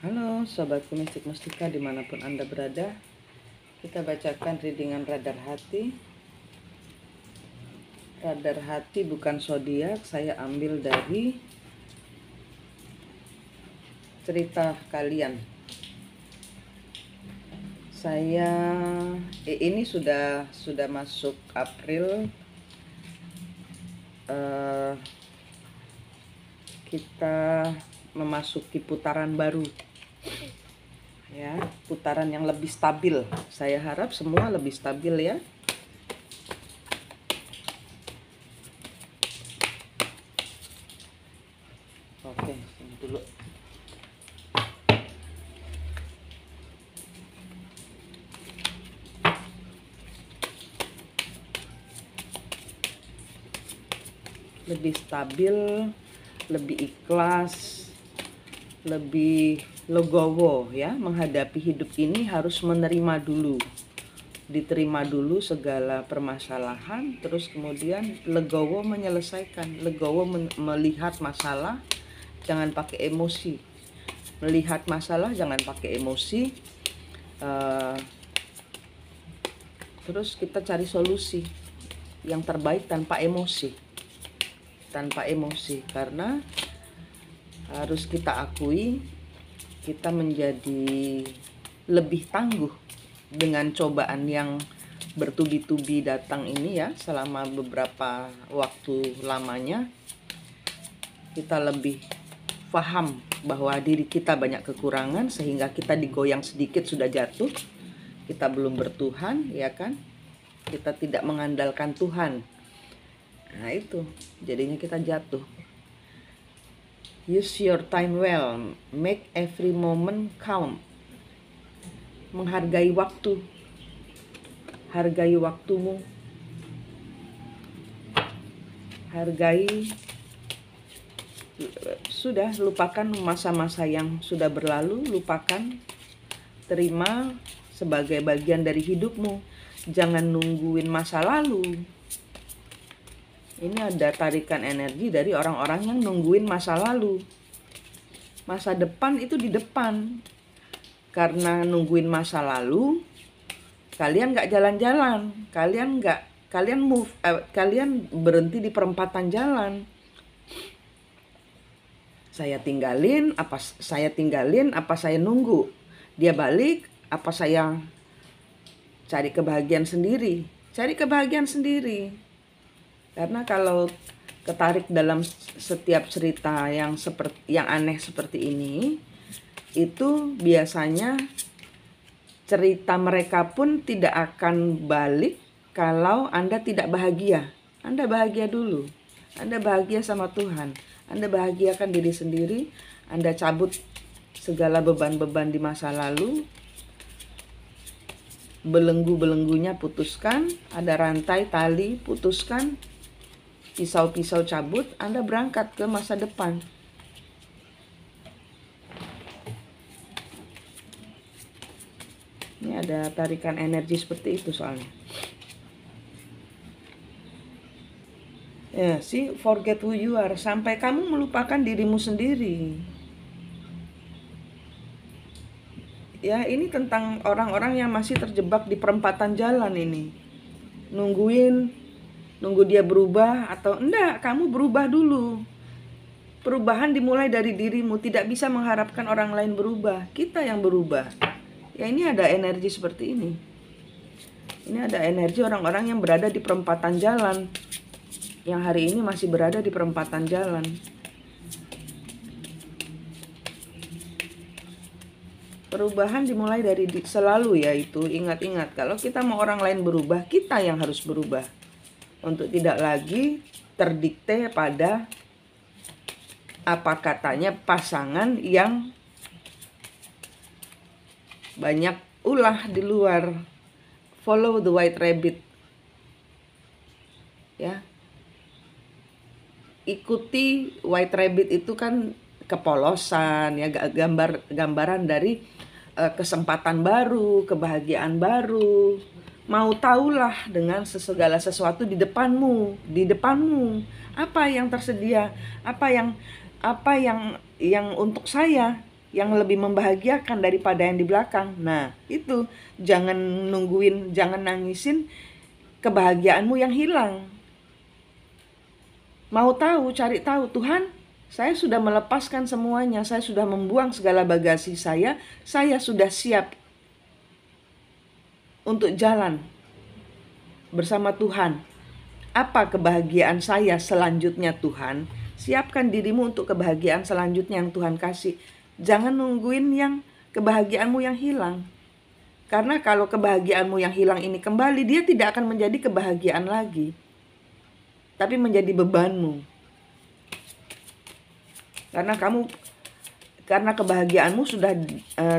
Halo Sobatku Mistik Mustika dimanapun Anda berada. Kita bacakan readingan radar hati. Radar hati bukan zodiak, saya ambil dari cerita kalian. Ini sudah masuk April. Kita memasuki putaran baru. Ya, putaran yang lebih stabil. Saya harap semua lebih stabil ya. Oke, sini dulu. Lebih stabil, lebih ikhlas, lebih legowo ya, menghadapi hidup ini harus menerima dulu. Diterima dulu segala permasalahan, terus kemudian legowo menyelesaikan, legowo melihat masalah, jangan pakai emosi. Melihat masalah jangan pakai emosi. Terus kita cari solusi yang terbaik tanpa emosi. Karena harus kita akui kita menjadi lebih tangguh dengan cobaan yang bertubi-tubi datang ini ya, selama beberapa waktu lamanya. Kita lebih paham bahwa diri kita banyak kekurangan sehingga kita digoyang sedikit sudah jatuh. Kita belum bertuhan ya kan, kita tidak mengandalkan Tuhan. Nah itu jadinya kita jatuh. Use your time well, make every moment count. Menghargai waktu, hargai waktumu, hargai. Sudah, lupakan masa-masa yang sudah berlalu, lupakan, terima sebagai bagian dari hidupmu. Jangan nungguin masa lalu. Ini ada tarikan energi dari orang-orang yang nungguin masa lalu. Masa depan itu di depan. Karena nungguin masa lalu, kalian nggak jalan-jalan, kalian berhenti di perempatan jalan. Saya tinggalin, apa saya nunggu dia balik, apa saya cari kebahagiaan sendiri. Karena kalau ketarik dalam setiap cerita yang aneh seperti ini, itu biasanya cerita mereka pun tidak akan balik kalau Anda tidak bahagia. Anda bahagia dulu. Anda bahagia sama Tuhan. Anda bahagiakan diri sendiri. Anda cabut segala beban-beban di masa lalu. Belenggu-belenggunya putuskan. Ada rantai tali, putuskan. Pisau-pisau cabut, Anda berangkat ke masa depan. Ini ada tarikan energi seperti itu soalnya. Ya, forget who you are, sampai kamu melupakan dirimu sendiri. Ya, ini tentang orang-orang yang masih terjebak di perempatan jalan ini. Nunggu dia berubah atau enggak, kamu berubah dulu. Perubahan dimulai dari dirimu, tidak bisa mengharapkan orang lain berubah. Kita yang berubah. Ya, ini ada energi seperti ini. Ini ada energi orang-orang yang berada di perempatan jalan. Yang hari ini masih berada di perempatan jalan. Perubahan dimulai dari selalu, yaitu ingat-ingat, kalau kita mau orang lain berubah, kita yang harus berubah. Untuk tidak lagi terdikte pada apa katanya pasangan yang banyak ulah di luar. Follow the white rabbit. Ya. Ikuti white rabbit itu kan kepolosan ya, gambaran dari kesempatan baru, kebahagiaan baru. Mau tahulah dengan segala sesuatu di depanmu. Apa yang tersedia, apa yang untuk saya. yang lebih membahagiakan daripada yang di belakang. Nah, itu jangan nungguin, jangan nangisin kebahagiaanmu yang hilang. Mau tahu, cari tahu, Tuhan, saya sudah melepaskan semuanya, saya sudah membuang segala bagasi saya sudah siap untuk jalan bersama Tuhan. Apa kebahagiaan saya selanjutnya, Tuhan? Siapkan dirimu untuk kebahagiaan selanjutnya yang Tuhan kasih. Jangan nungguin yang kebahagiaanmu yang hilang. Karena kalau kebahagiaanmu yang hilang ini kembali, dia tidak akan menjadi kebahagiaan lagi, tapi menjadi bebanmu. Karena kebahagiaanmu sudah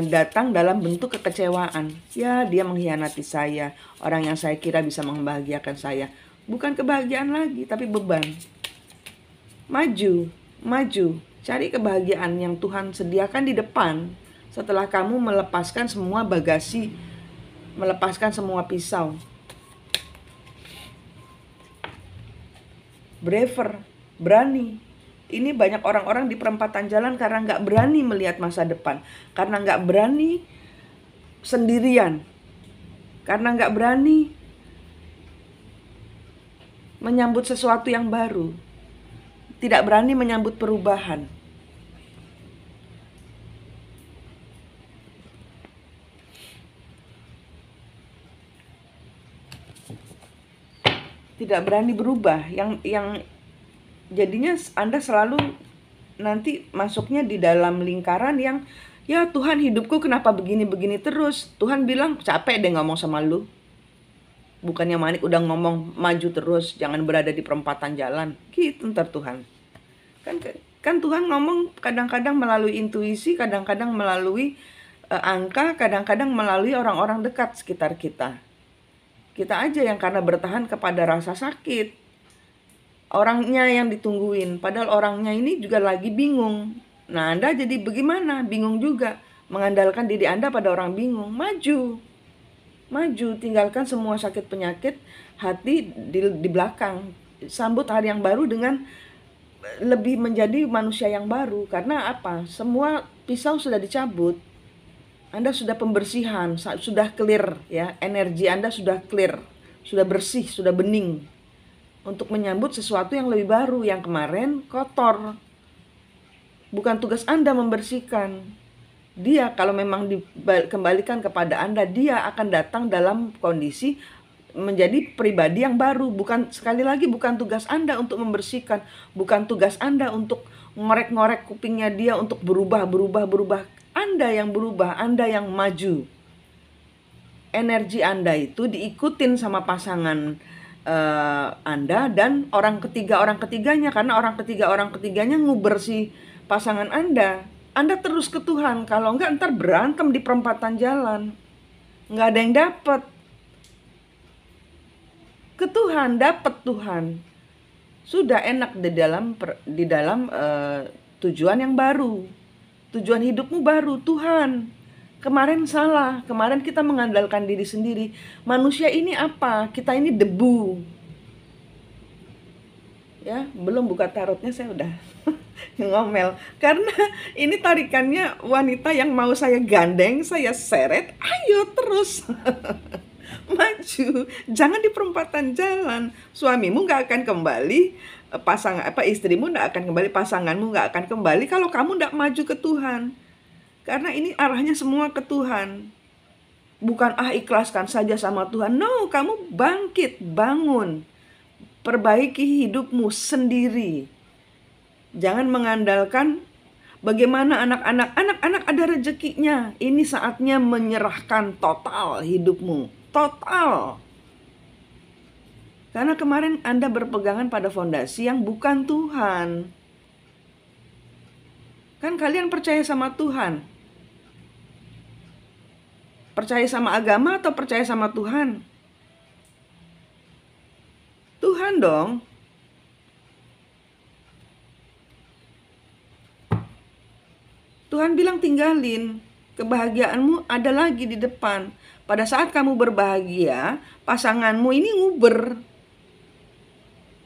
datang dalam bentuk kekecewaan. Ya, dia mengkhianati saya. Orang yang saya kira bisa membahagiakan saya. Bukan kebahagiaan lagi, tapi beban. Maju. Cari kebahagiaan yang Tuhan sediakan di depan. Setelah kamu melepaskan semua bagasi, melepaskan semua pisau. Braver, berani. Ini banyak orang-orang di perempatan jalan karena nggak berani melihat masa depan. Karena nggak berani sendirian. Karena nggak berani menyambut sesuatu yang baru. Tidak berani menyambut perubahan. Tidak berani berubah. Yang jadinya Anda selalu nanti masuknya di dalam lingkaran yang, ya Tuhan, hidupku kenapa begini-begini terus. Tuhan bilang, capek deh ngomong sama lu. Bukannya Manik udah ngomong maju terus, jangan berada di perempatan jalan. Gitu ntar Tuhan. Kan Tuhan ngomong kadang-kadang melalui intuisi, kadang-kadang melalui angka, kadang-kadang melalui orang-orang dekat sekitar kita. Kita aja yang karena bertahan kepada rasa sakit. Orangnya yang ditungguin, padahal orangnya ini juga lagi bingung. Nah, Anda jadi bagaimana? Bingung juga. Mengandalkan diri Anda pada orang bingung. Maju, tinggalkan semua sakit penyakit hati di belakang. Sambut hari yang baru dengan lebih menjadi manusia yang baru. Karena apa? Semua pisau sudah dicabut. Anda sudah pembersihan, sudah clear ya. Energi Anda sudah clear, sudah bersih, sudah bening. Untuk menyambut sesuatu yang lebih baru. Yang kemarin kotor. Bukan tugas Anda membersihkan. Dia kalau memang dikembalikan kepada Anda, dia akan datang dalam kondisi menjadi pribadi yang baru. Sekali lagi bukan tugas Anda untuk membersihkan, bukan tugas Anda untuk ngorek-ngorek kupingnya dia untuk berubah. Anda yang berubah, Anda yang maju. Energi Anda itu diikutin sama pasangan Anda dan orang ketiganya, karena orang ketiganya nguber si pasangan Anda. Anda terus ke Tuhan, kalau enggak ntar berantem di perempatan jalan. Enggak ada yang dapat. Ke Tuhan, dapat Tuhan. Sudah enak di dalam tujuan yang baru. Tujuan hidupmu baru, Tuhan. Kemarin salah, kemarin kita mengandalkan diri sendiri. Manusia ini apa? Kita ini debu. Ya, belum buka tarotnya saya udah ngomel. Karena ini tarikannya wanita yang mau saya gandeng, saya seret, ayo terus. Maju, jangan di perempatan jalan. Suamimu gak akan kembali, istrimu gak akan kembali, pasanganmu gak akan kembali kalau kamu gak maju ke Tuhan. Karena ini arahnya semua ke Tuhan. Bukan ikhlaskan saja sama Tuhan. No, kamu bangkit, bangun. Perbaiki hidupmu sendiri. Jangan mengandalkan bagaimana anak-anak ada rezekinya. Ini saatnya menyerahkan total hidupmu. Total. Karena kemarin Anda berpegangan pada fondasi yang bukan Tuhan. Kan kalian percaya sama Tuhan? Percaya sama agama atau percaya sama Tuhan? Tuhan dong. Tuhan bilang tinggalin. Kebahagiaanmu ada lagi di depan. Pada saat kamu berbahagia, pasanganmu ini nguber.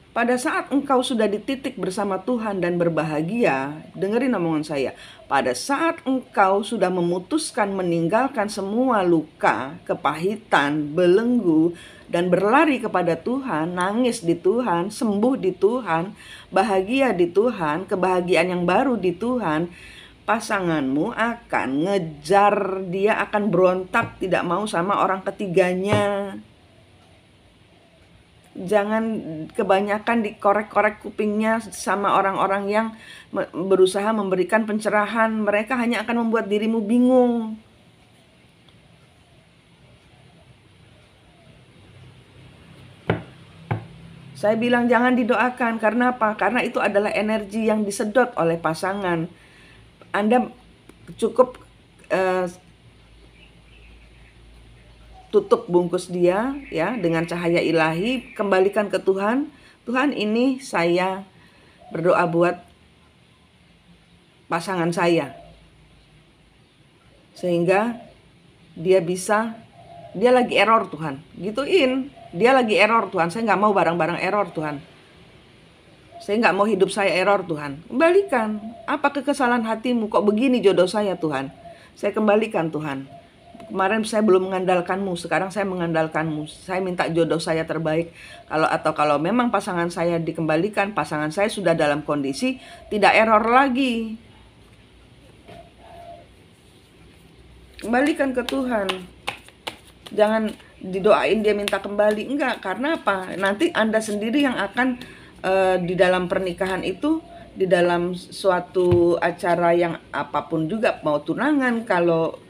Pada saat engkau sudah di titik bersama Tuhan dan berbahagia, dengerin omongan saya. Pada saat engkau sudah memutuskan meninggalkan semua luka, kepahitan, belenggu, dan berlari kepada Tuhan, nangis di Tuhan, sembuh di Tuhan, bahagia di Tuhan, kebahagiaan yang baru di Tuhan, pasanganmu akan ngejar, dia akan berontak, tidak mau sama orang ketiganya. Jangan kebanyakan dikorek-korek kupingnya sama orang-orang yang berusaha memberikan pencerahan. Mereka hanya akan membuat dirimu bingung. Saya bilang jangan didoakan. Karena apa? Karena itu adalah energi yang disedot oleh pasangan. Anda cukup tutup bungkus dia ya dengan cahaya ilahi, kembalikan ke Tuhan. Tuhan, ini saya berdoa buat pasangan saya, sehingga dia lagi error Tuhan, gituin, dia lagi error Tuhan, saya nggak mau barang-barang error Tuhan, saya nggak mau hidup saya error Tuhan. Kembalikan, apa kekesalan hatimu, kok begini jodoh saya Tuhan, saya kembalikan Tuhan. Kemarin saya belum mengandalkanmu, sekarang saya mengandalkanmu. Saya minta jodoh saya terbaik. Kalau memang pasangan saya dikembalikan, pasangan saya sudah dalam kondisi tidak error lagi. Kembalikan ke Tuhan. Jangan didoain dia minta kembali. Enggak, karena apa? Nanti Anda sendiri yang akan di dalam pernikahan itu, di dalam suatu acara yang apapun juga, mau tunangan, kalau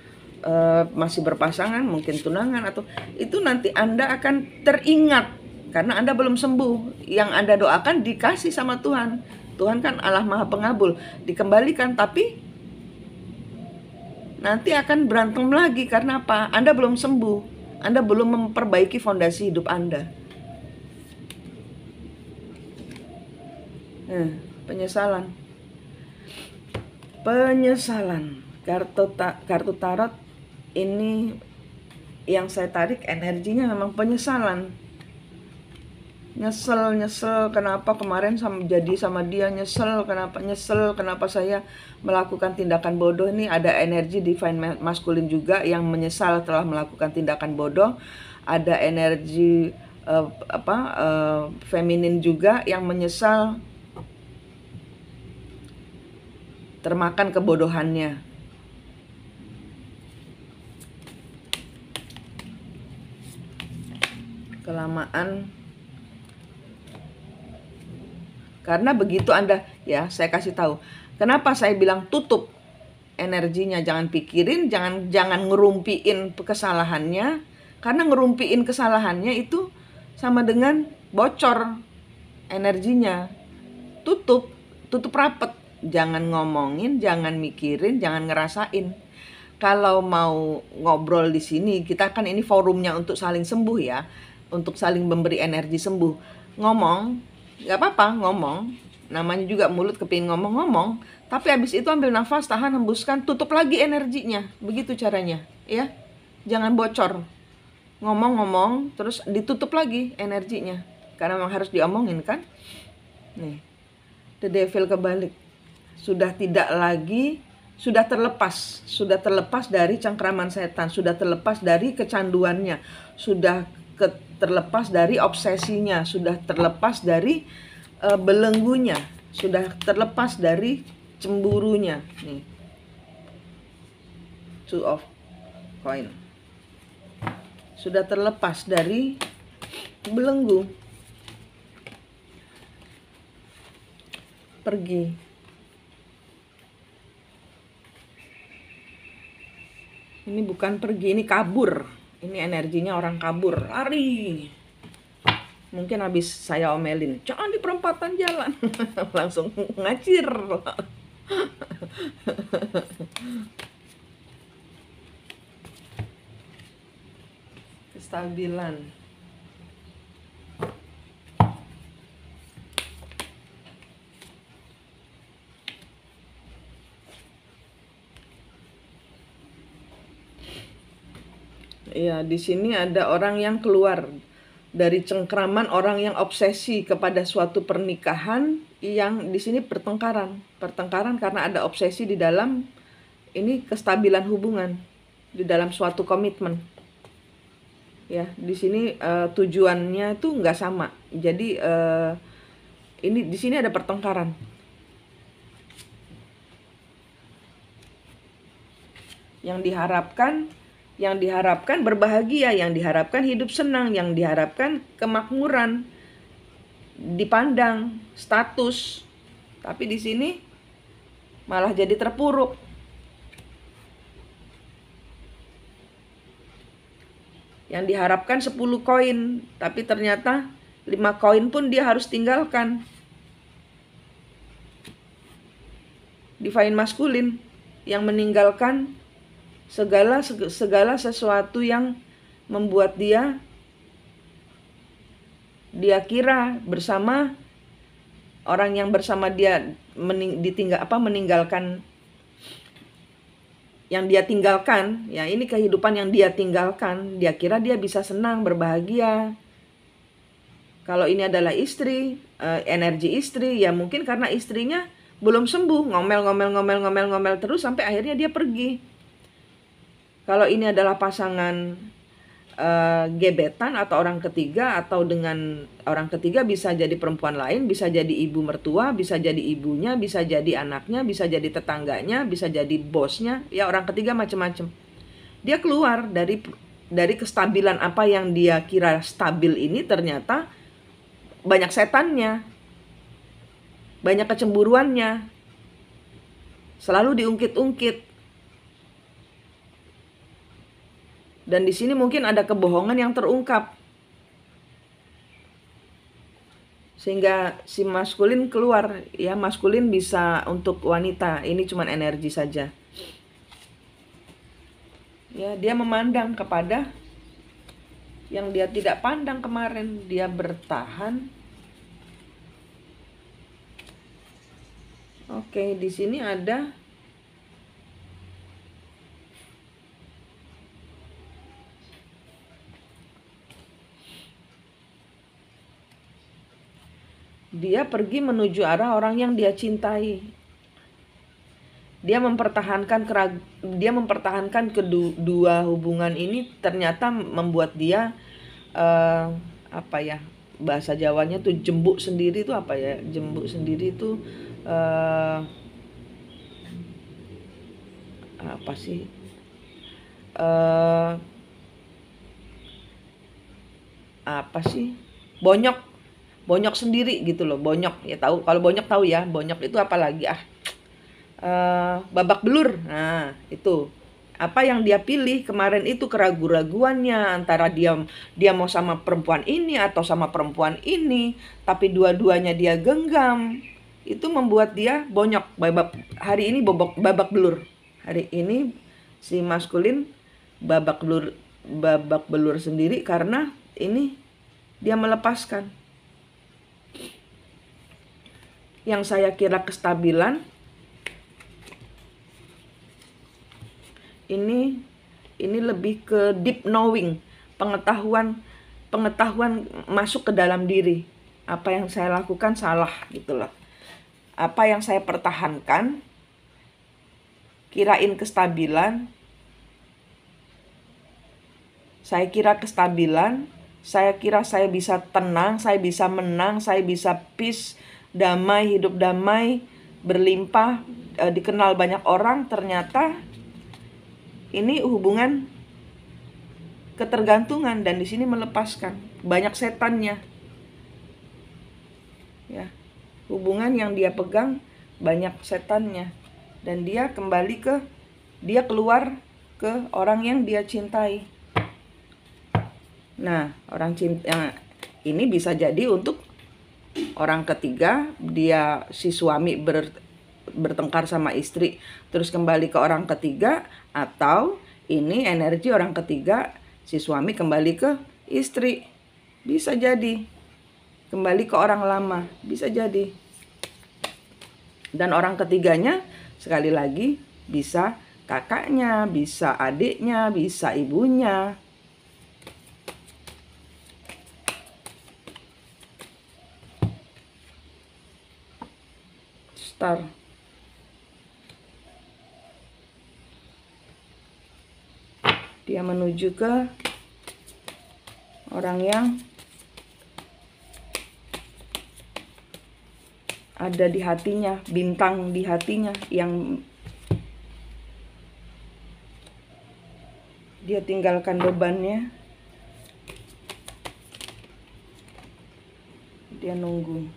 masih berpasangan, mungkin tunangan, atau itu nanti Anda akan teringat karena Anda belum sembuh. Yang Anda doakan dikasih sama Tuhan. Tuhan kan Allah Maha Pengabul, dikembalikan, tapi nanti akan berantem lagi. Karena apa? Anda belum sembuh, Anda belum memperbaiki fondasi hidup Anda. Penyesalan. Kartu tarot ini yang saya tarik energinya memang penyesalan. Nyesel kenapa kemarin jadi sama dia, nyesel kenapa saya melakukan tindakan bodoh. Ini ada energi divine masculine juga yang menyesal telah melakukan tindakan bodoh. Ada energi feminin juga yang menyesal termakan kebodohannya. Kelamaan. Karena begitu Anda, ya saya kasih tahu, kenapa saya bilang tutup energinya, jangan pikirin, jangan ngerumpiin kesalahannya. Karena ngerumpiin kesalahannya itu sama dengan bocor energinya. Tutup rapet, jangan ngomongin, jangan mikirin, jangan ngerasain. Kalau mau ngobrol di sini, kita kan ini forumnya untuk saling sembuh ya, untuk saling memberi energi sembuh. Ngomong, gak apa-apa ngomong, namanya juga mulut kepingin ngomong, tapi habis itu ambil nafas, tahan, hembuskan, tutup lagi energinya. Begitu caranya ya, jangan bocor. Ngomong terus ditutup lagi energinya, karena memang harus diomongin kan. Nih, the devil kebalik, sudah terlepas dari cengkraman setan, sudah terlepas dari kecanduannya, sudah terlepas dari obsesinya, sudah terlepas dari belenggunya, sudah terlepas dari cemburunya. Nih, Two of Coin, sudah terlepas dari belenggu, pergi. Ini bukan pergi, ini kabur. Ini energinya orang kabur, lari. Mungkin habis saya omelin, jangan di perempatan jalan, langsung ngacir. Kestabilan. Iya, di sini ada orang yang keluar dari cengkraman orang yang obsesi kepada suatu pernikahan yang di sini pertengkaran karena ada obsesi di dalam ini kestabilan hubungan, di dalam suatu komitmen. Ya, di sini tujuannya itu nggak sama. Jadi ini di sini ada pertengkaran. Yang diharapkan berbahagia, yang diharapkan hidup senang, yang diharapkan kemakmuran, dipandang status. Tapi di sini malah jadi terpuruk. Yang diharapkan 10 koin, tapi ternyata 5 koin pun dia harus tinggalkan. Divine maskulin yang meninggalkan segala sesuatu yang membuat dia kira bersama orang yang bersama dia meninggalkan yang dia tinggalkan. Ya, ini kehidupan yang dia tinggalkan. Dia kira dia bisa senang, berbahagia. Kalau ini adalah istri, energi istri, ya mungkin karena istrinya belum sembuh, ngomel terus sampai akhirnya dia pergi. Kalau ini adalah pasangan gebetan atau orang ketiga, atau dengan orang ketiga bisa jadi perempuan lain, bisa jadi ibu mertua, bisa jadi ibunya, bisa jadi anaknya, bisa jadi tetangganya, bisa jadi bosnya, ya orang ketiga macam-macam. Dia keluar dari kestabilan apa yang dia kira stabil ini, ternyata banyak setannya, banyak kecemburuannya, selalu diungkit-ungkit. Dan di sini mungkin ada kebohongan yang terungkap. Sehingga si maskulin keluar, ya maskulin bisa untuk wanita, ini cuma energi saja. Ya, dia memandang kepada yang dia tidak pandang kemarin, dia bertahan. Oke, di sini ada dia pergi menuju arah orang yang dia cintai. Dia mempertahankan kedua hubungan ini, ternyata membuat dia apa ya, bahasa Jawanya tuh jembuk sendiri tuh apa ya? Jembuk sendiri tuh apa sih? Apa sih? Bonyok sendiri gitu loh, bonyok ya, tahu kalau bonyok tahu ya, bonyok itu apalagi babak belur. Nah, itu apa yang dia pilih kemarin itu, keraguan-raguannya antara dia mau sama perempuan ini atau sama perempuan ini, tapi dua-duanya dia genggam, itu membuat dia bonyok. Hari ini babak belur, hari ini si maskulin babak belur sendiri karena ini dia melepaskan. Yang saya kira kestabilan ini lebih ke deep knowing, pengetahuan masuk ke dalam diri. Apa yang saya lakukan salah gitu loh. Apa yang saya pertahankan kirain kestabilan, saya kira kestabilan, saya kira saya bisa tenang, saya bisa menang, saya bisa peace, damai, hidup damai, berlimpah, dikenal banyak orang. Ternyata ini hubungan ketergantungan, dan di sini melepaskan, banyak setannya. Ya, hubungan yang dia pegang banyak setannya, dan dia keluar ke orang yang dia cintai. Nah, orang cinta ini bisa jadi untuk orang ketiga, si suami bertengkar sama istri terus kembali ke orang ketiga, atau ini energi orang ketiga, si suami kembali ke istri. Bisa jadi kembali ke orang lama, bisa jadi. Dan orang ketiganya sekali lagi bisa kakaknya, bisa adiknya, bisa ibunya. star. Dia menuju ke orang yang ada di hatinya, bintang di hatinya yang dia tinggalkan bebannya. Dia nunggu.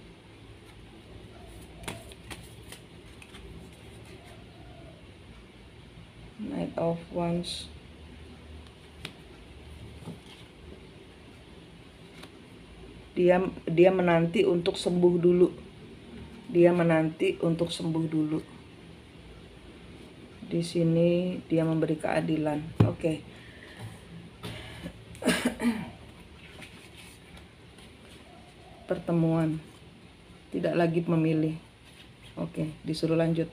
Knight of Wands. Dia menanti untuk sembuh dulu. Dia menanti untuk sembuh dulu. Di sini dia memberi keadilan. Oke. Pertemuan. Tidak lagi memilih. Oke, disuruh lanjut.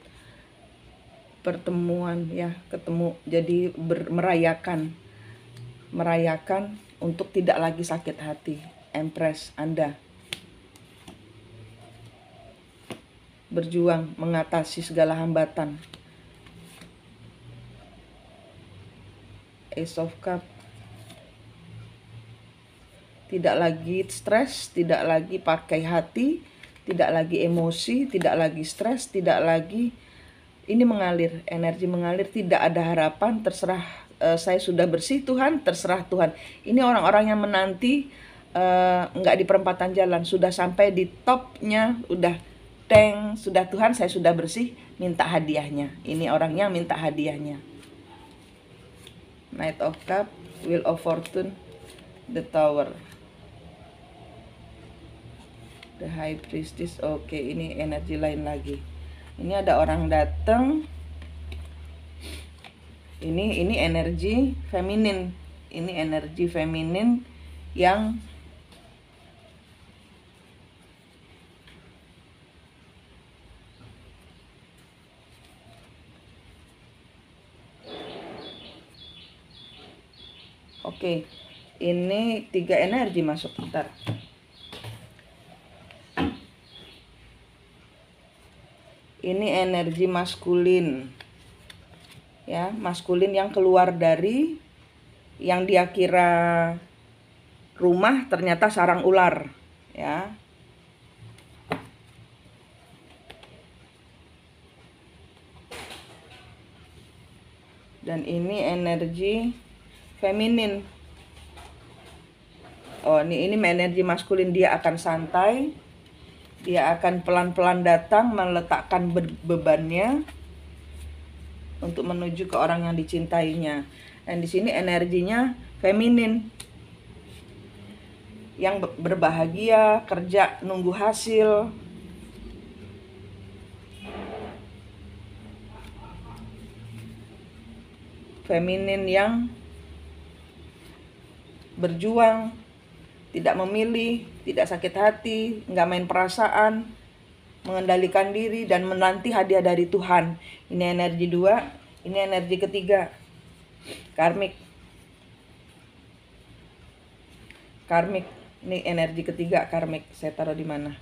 Pertemuan ya, ketemu. Jadi merayakan untuk tidak lagi sakit hati. Empress, Anda berjuang mengatasi segala hambatan. Ace of Cup. Tidak lagi stres, tidak lagi pakai hati, tidak lagi emosi, tidak lagi stres, tidak lagi ini mengalir, energi mengalir, tidak ada harapan, terserah saya sudah bersih Tuhan, terserah Tuhan. Ini orang-orang yang menanti nggak di perempatan jalan, sudah sampai di topnya, udah sudah Tuhan saya sudah bersih, minta hadiahnya. Ini orang yang minta hadiahnya. Knight of Cup, Wheel of Fortune, The Tower, The High Priestess. Oke, ini energi lain lagi. Ini ada orang datang. Ini energi feminin. Ini energi feminin yang oke. Ini 3 energi masuk, bentar. Ini energi maskulin. Ya, maskulin yang keluar dari yang dia kira rumah ternyata sarang ular, ya. Dan ini energi feminin. Oh, ini energi maskulin, dia akan santai. Dia akan pelan-pelan datang meletakkan bebannya untuk menuju ke orang yang dicintainya. Dan di sini energinya feminin. Yang berbahagia, kerja nunggu hasil. Feminin yang berjuang, tidak memilih, tidak sakit hati, nggak main perasaan, mengendalikan diri, dan menanti hadiah dari Tuhan. Ini energi 2, ini energi ketiga. Karmik. Karmik, ini energi ketiga karmik. Saya taruh di mana?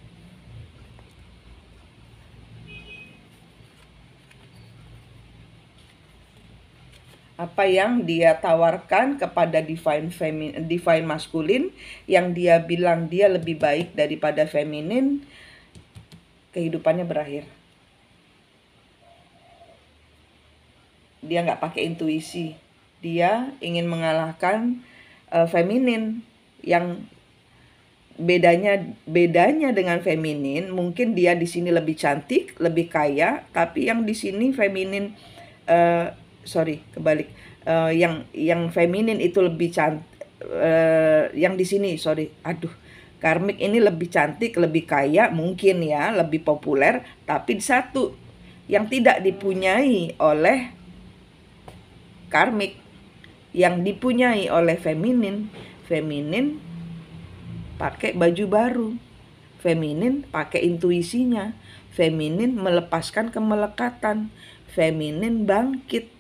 Apa yang dia tawarkan kepada divine maskulin, yang dia bilang dia lebih baik daripada feminin, kehidupannya berakhir. Dia nggak pakai intuisi, dia ingin mengalahkan feminin. Yang bedanya dengan feminin, mungkin dia di sini lebih cantik, lebih kaya, tapi yang di sini feminin kebalik. Yang feminin itu lebih cantik, yang di sini karmik ini lebih cantik, lebih kaya, mungkin ya, lebih populer, tapi satu yang tidak dipunyai oleh karmik, yang dipunyai oleh feminin pakai baju baru, feminin pakai intuisinya, feminin melepaskan kemelekatan, feminin bangkit,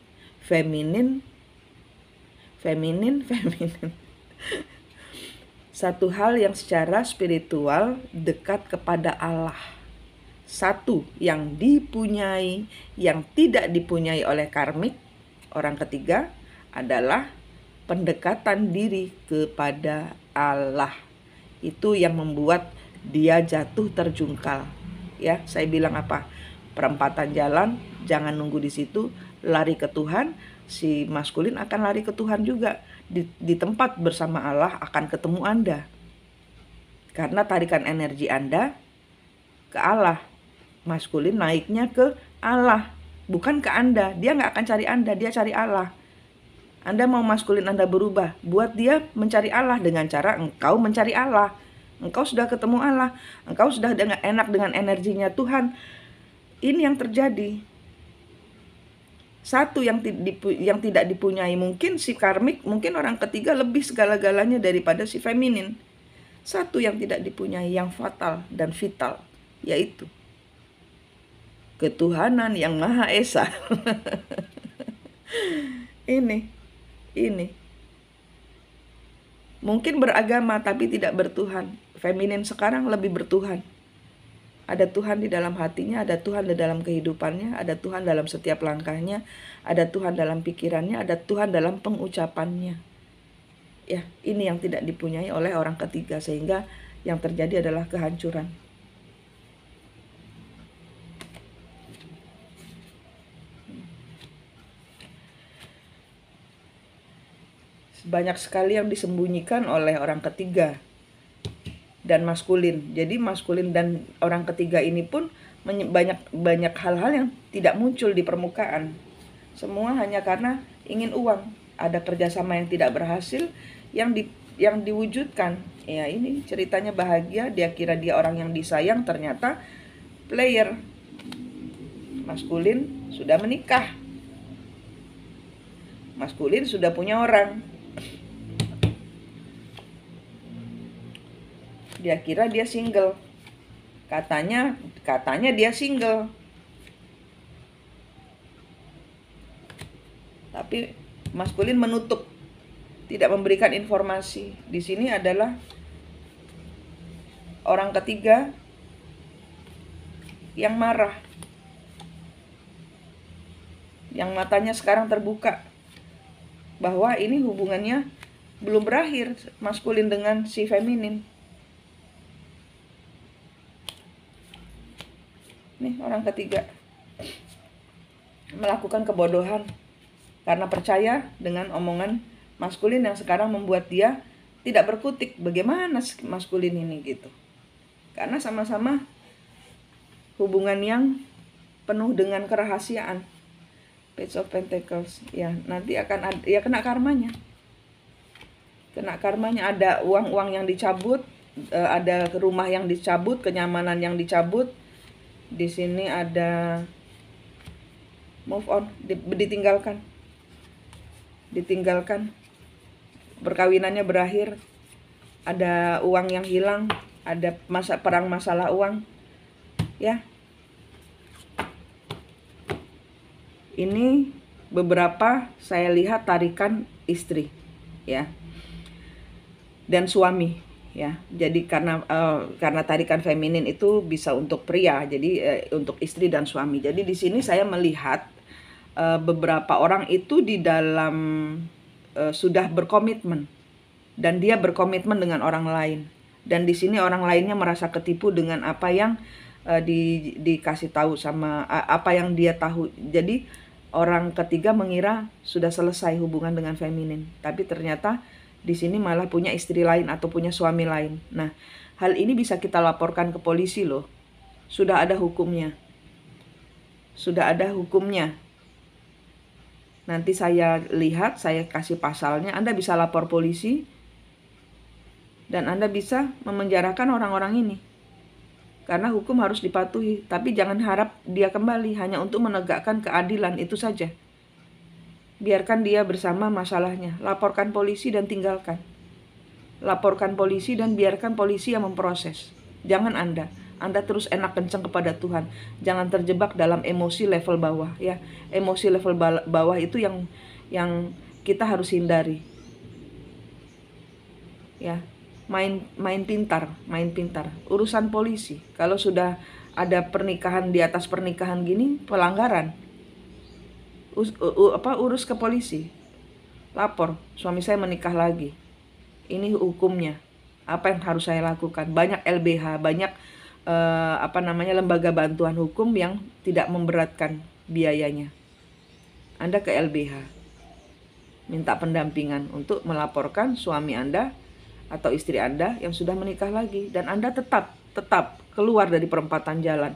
feminin. Satu hal yang secara spiritual dekat kepada Allah. Satu yang dipunyai, yang tidak dipunyai oleh karmik, orang ketiga, adalah pendekatan diri kepada Allah. Itu yang membuat dia jatuh terjungkal. Ya, saya bilang apa? Perempatan jalan, jangan nunggu di situ, lari ke Tuhan. Si maskulin akan lari ke Tuhan juga. Di tempat bersama Allah akan ketemu Anda. Karena tarikan energi Anda ke Allah. Maskulin naiknya ke Allah, bukan ke Anda. Dia nggak akan cari Anda, dia cari Allah. Anda mau maskulin Anda berubah, buat dia mencari Allah dengan cara engkau mencari Allah. Engkau sudah ketemu Allah, engkau sudah enak dengan energinya Tuhan. Ini yang terjadi. Satu yang tidak dipunyai, mungkin si karmik, mungkin orang ketiga lebih segala-galanya daripada si feminin. Satu yang tidak dipunyai, yang fatal dan vital, yaitu ketuhanan yang Maha Esa. Ini mungkin beragama tapi tidak bertuhan. Feminin sekarang lebih bertuhan. Ada Tuhan di dalam hatinya, ada Tuhan di dalam kehidupannya, ada Tuhan dalam setiap langkahnya, ada Tuhan dalam pikirannya, ada Tuhan dalam pengucapannya. Ya, ini yang tidak dipunyai oleh orang ketiga, sehingga yang terjadi adalah kehancuran. Banyak sekali yang disembunyikan oleh orang ketiga dan maskulin. Jadi maskulin dan orang ketiga ini pun banyak hal-hal yang tidak muncul di permukaan. Semua hanya karena ingin uang. Ada kerjasama yang tidak berhasil yang diwujudkan. Ya, ini ceritanya bahagia, dia kira dia orang yang disayang, ternyata player. Maskulin sudah menikah. Maskulin sudah punya orang. Dia kira dia single. Katanya dia single. Tapi maskulin menutup, tidak memberikan informasi. Di sini adalah orang ketiga yang marah. Yang matanya sekarang terbuka bahwa ini hubungannya belum berakhir, maskulin dengan si feminin. Nih, orang ketiga melakukan kebodohan karena percaya dengan omongan maskulin yang sekarang membuat dia tidak berkutik. Bagaimana maskulin ini gitu? Karena sama-sama hubungan yang penuh dengan kerahasiaan. Page of Pentacles. Ya, nanti akan ya kena karmanya. Kena karmanya, ada uang-uang yang dicabut, ada rumah yang dicabut, kenyamanan yang dicabut. Di sini ada move on, ditinggalkan. Perkawinannya berakhir. Ada uang yang hilang, ada perang masalah uang. Ya. Ini beberapa saya lihat tarikan istri, ya. Dan suami. Ya, jadi karena tarikan feminin itu bisa untuk pria, jadi untuk istri dan suami. Jadi di sini saya melihat beberapa orang itu di dalam sudah berkomitmen dan dia berkomitmen dengan orang lain. Dan di sini orang lainnya merasa ketipu dengan apa yang dikasih tahu sama apa yang dia tahu. Jadi orang ketiga mengira sudah selesai hubungan dengan feminin, tapi ternyata di sini malah punya istri lain atau punya suami lain. Nah, hal ini bisa kita laporkan ke polisi loh. Sudah ada hukumnya. Nanti saya lihat, saya kasih pasalnya. Anda bisa lapor polisi dan Anda bisa memenjarakan orang-orang ini. Karena hukum harus dipatuhi, tapi jangan harap dia kembali hanya untuk menegakkan keadilan, itu saja. Biarkan dia bersama masalahnya. Laporkan polisi dan tinggalkan. Laporkan polisi dan biarkan polisi yang memproses. Jangan Anda terus enak kenceng kepada Tuhan. Jangan terjebak dalam emosi level bawah, ya. Emosi level bawah itu yang kita harus hindari. Ya. Main pintar. Urusan polisi. Kalau sudah ada pernikahan di atas pernikahan gini, pelanggaran. Urus ke polisi. Lapor, suami saya menikah lagi. Ini hukumnya. Apa yang harus saya lakukan? Banyak LBH, banyak lembaga bantuan hukum yang tidak memberatkan biayanya. Anda ke LBH, minta pendampingan untuk melaporkan suami Anda atau istri Anda yang sudah menikah lagi, dan Anda tetap keluar dari perempatan jalan,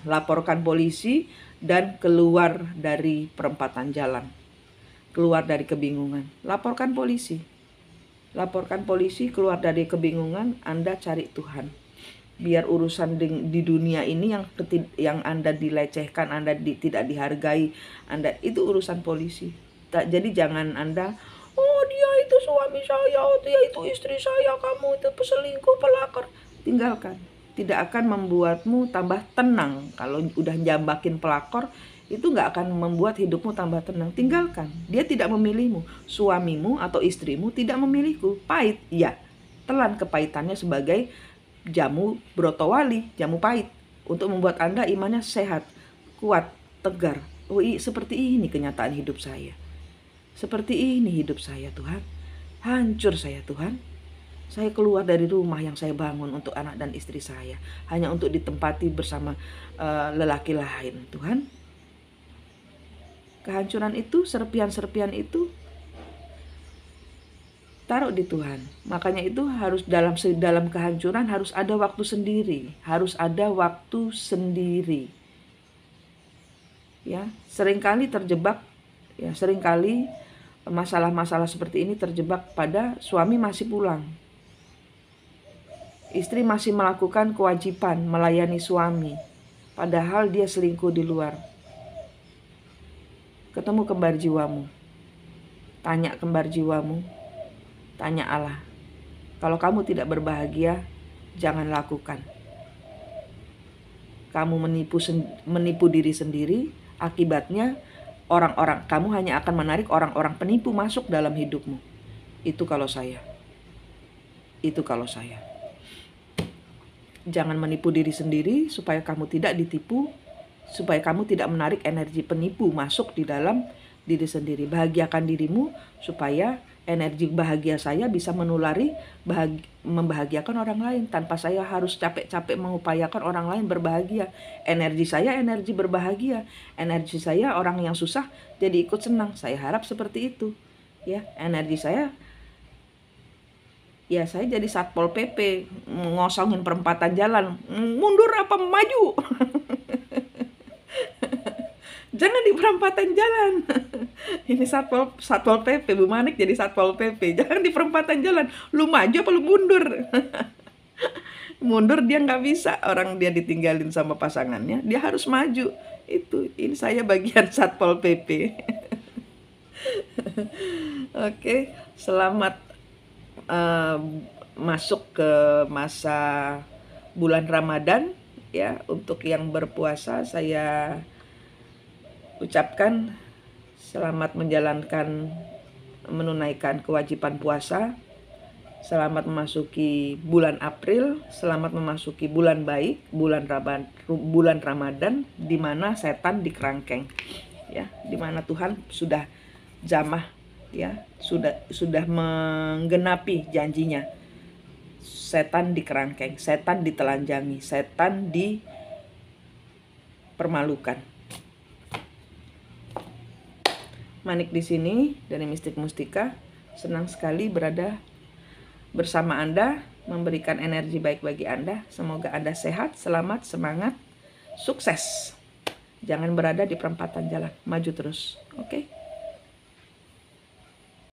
laporkan polisi dan keluar dari perempatan jalan, keluar dari kebingungan, laporkan polisi, keluar dari kebingungan. Anda cari Tuhan, biar urusan di dunia ini yang Anda dilecehkan, Anda tidak dihargai, Anda itu urusan polisi. Jadi jangan Anda, oh dia itu suami saya, oh dia itu istri saya, kamu itu peselingkuh, pelakor. Tinggalkan. Tidak akan membuatmu tambah tenang. Kalau udah jambakin pelakor, itu gak akan membuat hidupmu tambah tenang. Tinggalkan. Dia tidak memilihmu. Suamimu atau istrimu tidak memilihku. Pahit, ya. Telan kepahitannya sebagai jamu brotowali, jamu pahit, untuk membuat Anda imannya sehat, kuat, tegar. Oh, seperti ini kenyataan hidup saya. Seperti ini hidup saya, Tuhan. Hancur saya, Tuhan. Saya keluar dari rumah yang saya bangun untuk anak dan istri saya, hanya untuk ditempati bersama lelaki lain, Tuhan. Kehancuran itu, serpian-serpian itu, taruh di Tuhan. Makanya itu harus dalam kehancuran harus ada waktu sendiri, Ya, seringkali terjebak, ya seringkali masalah-masalah seperti ini terjebak pada suami masih pulang, istri masih melakukan kewajiban melayani suami, padahal dia selingkuh di luar. Ketemu kembar jiwamu, tanya kembar jiwamu, tanya Allah, kalau kamu tidak berbahagia, jangan lakukan. Kamu menipu diri sendiri, akibatnya kamu hanya akan menarik orang-orang penipu masuk dalam hidupmu. Itu kalau saya. Jangan menipu diri sendiri supaya kamu tidak ditipu, supaya kamu tidak menarik energi penipu masuk di dalam diri sendiri. Bahagiakan dirimu supaya energi bahagia saya bisa menulari membahagiakan orang lain tanpa saya harus capek-capek mengupayakan orang lain berbahagia. Energi saya energi berbahagia, energi saya orang yang susah jadi ikut senang. Saya harap seperti itu. Ya, energi saya, ya saya jadi Satpol PP, ngosongin perempatan jalan, mundur apa maju. Jangan di perempatan jalan. Ini Satpol PP, Bu Manik jadi Satpol PP. Jangan di perempatan jalan. Lu maju apa lu mundur? Mundur dia nggak bisa. Orang dia ditinggalin sama pasangannya, dia harus maju. Ini saya bagian Satpol PP. Oke, selamat masuk ke masa bulan Ramadan ya. Untuk yang berpuasa, saya ucapkan selamat menunaikan kewajiban puasa. Selamat memasuki bulan April, selamat memasuki bulan baik, bulan Ramadan, di mana setan dikerangkeng. Ya, di mana Tuhan sudah jamah, ya, sudah menggenapi janjinya. Setan dikerangkeng, setan ditelanjangi, setan dipermalukan. Manik di sini dari Mistik Mustika, senang sekali berada bersama Anda, memberikan energi baik bagi Anda. Semoga Anda sehat, selamat, semangat, sukses. Jangan berada di perempatan jalan, maju terus. Oke?